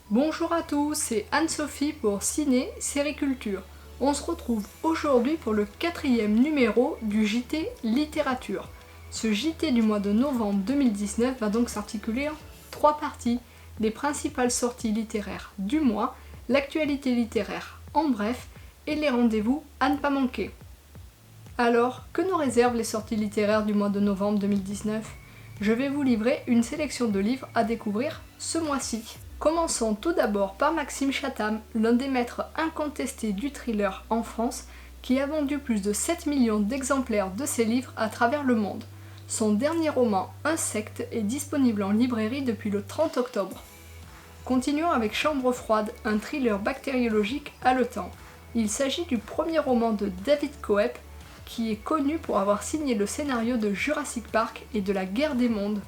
Bonjour à tous, c'est Anne-Sophie pour Ciné Sériculture. On se retrouve aujourd'hui pour le 4e numéro du JT Littérature. Ce JT du mois de novembre 2019 va donc s'articuler en 3 parties. Les principales sorties littéraires du mois, l'actualité littéraire en bref et les rendez-vous à ne pas manquer. Alors, que nous réservent les sorties littéraires du mois de novembre 2019 ? Je vais vous livrer une sélection de livres à découvrir ce mois-ci. Commençons tout d'abord par Maxime Chatham, l'un des maîtres incontestés du thriller en France, qui a vendu plus de 7 millions d'exemplaires de ses livres à travers le monde. Son dernier roman, Insectes, est disponible en librairie depuis le 30 octobre. Continuons avec Chambre froide, un thriller bactériologique haletant. Il s'agit du premier roman de David Koepp, qui est connu pour avoir signé le scénario de Jurassic Park et de la Guerre des mondes.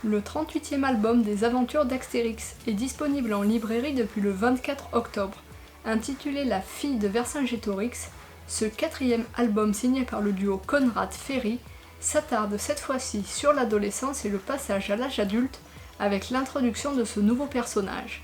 Le 38e album des aventures d'Astérix est disponible en librairie depuis le 24 octobre. Intitulé La fille de Vercingétorix, ce 4e album signé par le duo Conrad-Ferry s'attarde cette fois-ci sur l'adolescence et le passage à l'âge adulte avec l'introduction de ce nouveau personnage.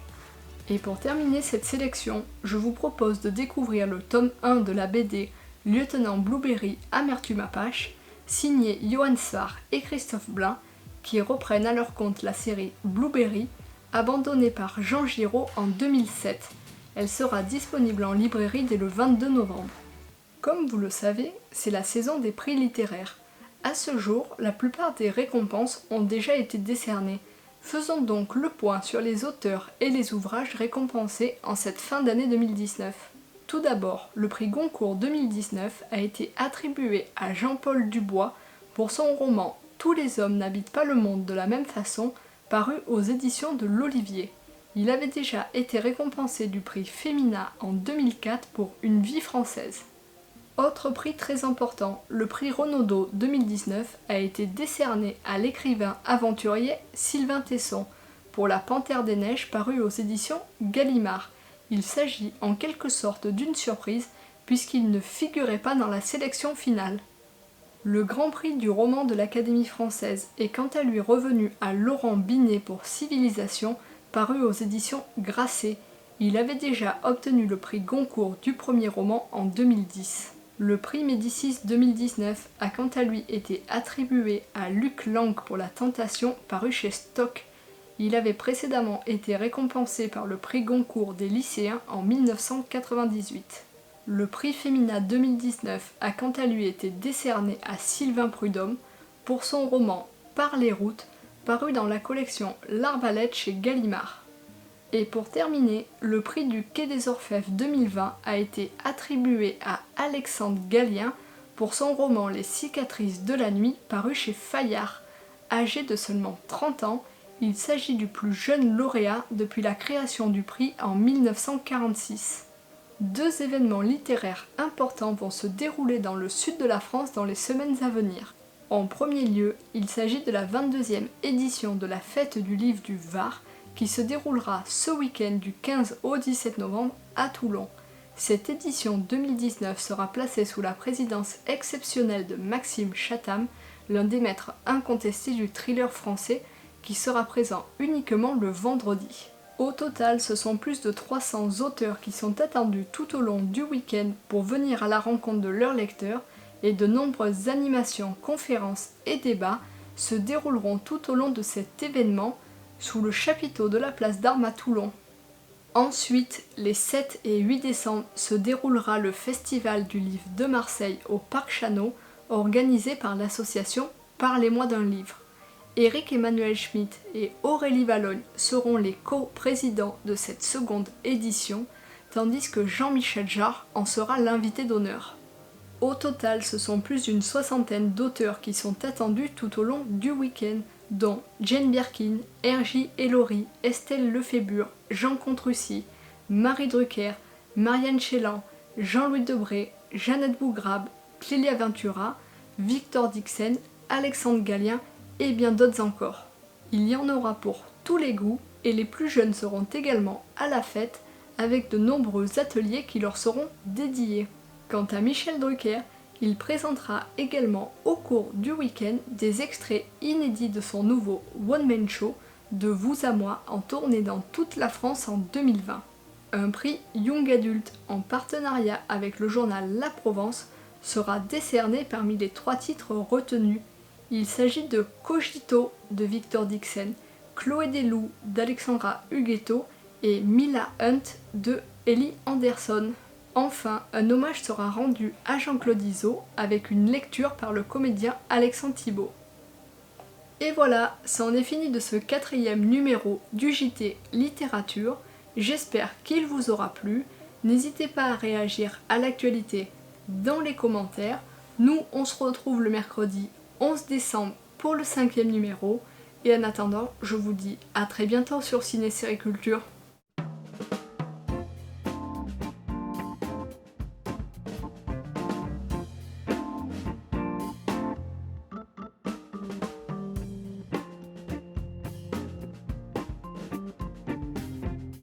Et pour terminer cette sélection, je vous propose de découvrir le tome 1 de la BD Lieutenant Blueberry Amertume Apache, signé Johan Svar et Christophe Blain, qui reprennent à leur compte la série Blueberry, abandonnée par Jean Giraud en 2007. Elle sera disponible en librairie dès le 22 novembre. Comme vous le savez, c'est la saison des prix littéraires. À ce jour, la plupart des récompenses ont déjà été décernées. Faisons donc le point sur les auteurs et les ouvrages récompensés en cette fin d'année 2019. Tout d'abord, le prix Goncourt 2019 a été attribué à Jean-Paul Dubois pour son roman « Tous les hommes n'habitent pas le monde de la même façon » paru aux éditions de l'Olivier. Il avait déjà été récompensé du prix Femina en 2004 pour Une vie française. Autre prix très important, le prix Renaudot 2019 a été décerné à l'écrivain aventurier Sylvain Tesson pour La Panthère des Neiges paru aux éditions Gallimard. Il s'agit en quelque sorte d'une surprise puisqu'il ne figurait pas dans la sélection finale. Le grand prix du roman de l'Académie française est quant à lui revenu à Laurent Binet pour Civilisation, paru aux éditions Grasset. Il avait déjà obtenu le prix Goncourt du premier roman en 2010. Le prix Médicis 2019 a quant à lui été attribué à Luc Lang pour La Tentation, paru chez Stock. Il avait précédemment été récompensé par le prix Goncourt des lycéens en 1998. Le prix Femina 2019 a quant à lui été décerné à Sylvain Prudhomme pour son roman Par les routes, paru dans la collection L'Arbalète chez Gallimard. Et pour terminer, le prix du Quai des Orfèvres 2020 a été attribué à Alexandre Gallien pour son roman Les cicatrices de la nuit, paru chez Fayard. Âgé de seulement 30 ans, il s'agit du plus jeune lauréat depuis la création du prix en 1946. 2 événements littéraires importants vont se dérouler dans le sud de la France dans les semaines à venir. En premier lieu, il s'agit de la 22e édition de la Fête du Livre du Var qui se déroulera ce week-end du 15 au 17 novembre à Toulon. Cette édition 2019 sera placée sous la présidence exceptionnelle de Maxime Chatham, l'un des maîtres incontestés du thriller français, qui sera présent uniquement le vendredi. Au total, ce sont plus de 300 auteurs qui sont attendus tout au long du week-end pour venir à la rencontre de leurs lecteurs et de nombreuses animations, conférences et débats se dérouleront tout au long de cet événement sous le chapiteau de la place d'Armes à Toulon. Ensuite, les 7 et 8 décembre se déroulera le Festival du Livre de Marseille au Parc Chanot, organisé par l'association Parlez-moi d'un livre. Éric Emmanuel Schmitt et Aurélie Vallogne seront les co-présidents de cette seconde édition, tandis que Jean-Michel Jarre en sera l'invité d'honneur. Au total, ce sont plus d'une 60aine d'auteurs qui sont attendus tout au long du week-end, dont Jane Birkin, Hergy Ellory, Estelle Lefébure, Jean Contrucy, Marie Drucker, Marianne Chélan, Jean-Louis Debré, Jeannette Bougrabe, Clélia Ventura, Victor Dixen, Alexandre Gallien et bien d'autres encore. Il y en aura pour tous les goûts et les plus jeunes seront également à la fête avec de nombreux ateliers qui leur seront dédiés. Quant à Michel Drucker, il présentera également au cours du week-end des extraits inédits de son nouveau one-man show De vous à moi en tournée dans toute la France en 2020. Un prix Young Adult en partenariat avec le journal La Provence sera décerné parmi les 3 titres retenus. Il s'agit de Cogito de Victor Dixon, Chloé des Loups d'Alexandra Huguetto et Mila Hunt de Ellie Anderson. Enfin, un hommage sera rendu à Jean-Claude Izzo avec une lecture par le comédien Alexandre Thibault. Et voilà, c'en est fini de ce 4e numéro du JT Littérature. J'espère qu'il vous aura plu. N'hésitez pas à réagir à l'actualité dans les commentaires. Nous, on se retrouve le mercredi 11 décembre pour le 5e numéro. Et en attendant, je vous dis à très bientôt sur Ciné Série Culture.